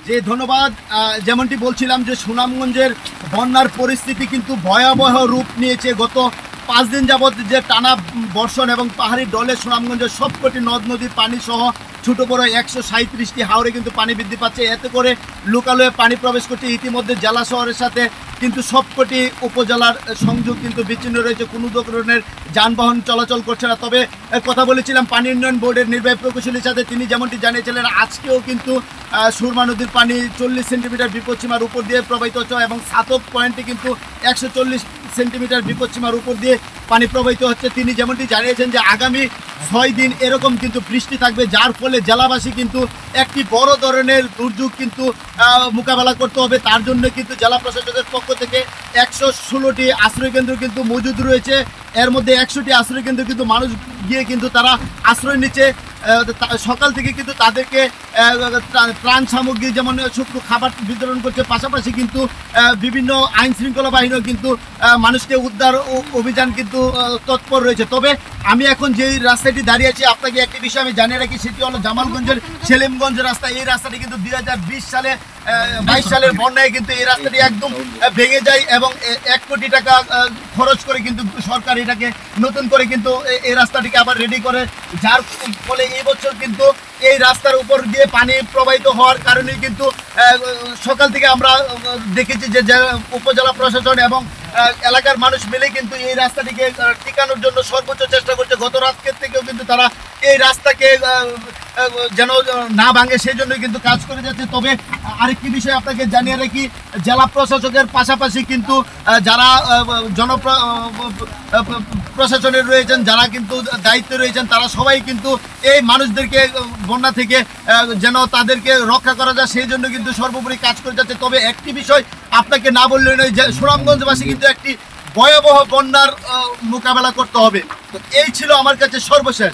যে ধন্যবাদ। যেমনটি বলছিলাম যে সুনামগঞ্জের বন্যার পরিস্থিতি কিন্তু ভয়াবহ রূপ নিয়েছে। গত 5 দিন যাবৎ যে টানা বর্ষণ এবং পাহাড়ি ডলে সুনামগঞ্জের সবকটি নদ নদীর পানি সহ ছোটো বড় 137টি হাওরে কিন্তু পানি বৃদ্ধি পাচ্ছে। এতে করে লোকালয়ে পানি প্রবেশ করছে। ইতিমধ্যে জেলা শহরের সাথে কিন্তু সবকটি উপজেলার সংযোগ কিন্তু বিচ্ছিন্ন রয়েছে, কোনো ধরনের যানবাহন চলাচল করছে না। তবে কথা বলেছিলাম পানি উন্নয়ন বোর্ডের নির্বাহী প্রকৌশলীর সাথে, তিনি যেমনটি জানিয়েছিলেন আজকেও কিন্তু সুরমা নদীর পানি 40 সেন্টিমিটার বিপদসীমার উপর দিয়ে প্রবাহিত হচ্ছে এবং সাতক পয়েন্টে কিন্তু 140 সেন্টিমিটার বিপদসীমার উপর দিয়ে পানি প্রবাহিত হচ্ছে। তিনি যেমনটি জানিয়েছেন যে আগামী 6 দিন এরকম কিন্তু বৃষ্টি থাকবে, যার ফলে জেলাবাসী কিন্তু একটি বড় ধরনের দুর্যোগ কিন্তু মোকাবেলা করতে হবে। তার জন্য কিন্তু জেলা প্রশাসনের পক্ষ থেকে 116টি আশ্রয়কেন্দ্র কিন্তু মজুদ রয়েছে। এর মধ্যে 100টি আশ্রয়কেন্দ্র কিন্তু মানুষ গিয়ে কিন্তু তারা আশ্রয় নিচ্ছে। সকাল থেকে কিন্তু তাদেরকে ত্রাণ সামগ্রী যেমন শুকনো খাবার বিতরণ করছে, পাশাপাশি কিন্তু বিভিন্ন আইন শৃঙ্খলা বাহিনীও কিন্তু মানুষকে উদ্ধার অভিযান কিন্তু তৎপর রয়েছে। তবে আমি এখন যেই রাস্তাটি দাঁড়িয়ে আছি আপনাকে একটি বিষয় আমি জানিয়ে রাখি, সেটি হলো জামালগঞ্জের সেলিমগঞ্জ রাস্তা। এই রাস্তাটি কিন্তু 2022 সালের বন্যায় কিন্তু এই রাস্তাটি একদম ভেঙে যায় এবং 1 কোটি টাকা খরচ করে কিন্তু সরকার এটাকে নতুন করে কিন্তু এই রাস্তাটিকে আবার রেডি করে, যার ফলে এই বছর কিন্তু এই রাস্তার উপর দিয়ে পানি প্রবাহিত হওয়ার কারণে কিন্তু সকাল থেকে আমরা দেখেছি যে উপজেলা প্রশাসন এবং এলাকার মানুষ মিলে কিন্তু এই রাস্তাটিকে টিকানোর জন্য সর্বোচ্চ চেষ্টা করছে। গত রাতের থেকেও কিন্তু তারা এই রাস্তাকে যেন না ভাঙে সেই জন্য কিন্তু কাজ করে যাচ্ছে। তবে আরেকটি বিষয় আপনাকে জানিয়ে রাখি, জেলা প্রশাসকের পাশাপাশি কিন্তু যারা প্রশাসনের রয়েছেন, যারা কিন্তু দায়িত্বে রয়েছেন, তারা সবাই কিন্তু এই মানুষদেরকে বন্যা থেকে যেন তাদেরকে রক্ষা করা যায় সেই জন্য কিন্তু সর্বোপরি কাজ করে যাচ্ছে। তবে একটি বিষয় আপনাকে না বললে নয় যে সুনামগঞ্জবাসী কিন্তু একটি ভয়াবহ বন্যার মোকাবেলা করতে হবে। তো এই ছিল আমার কাছে সর্বশেষ।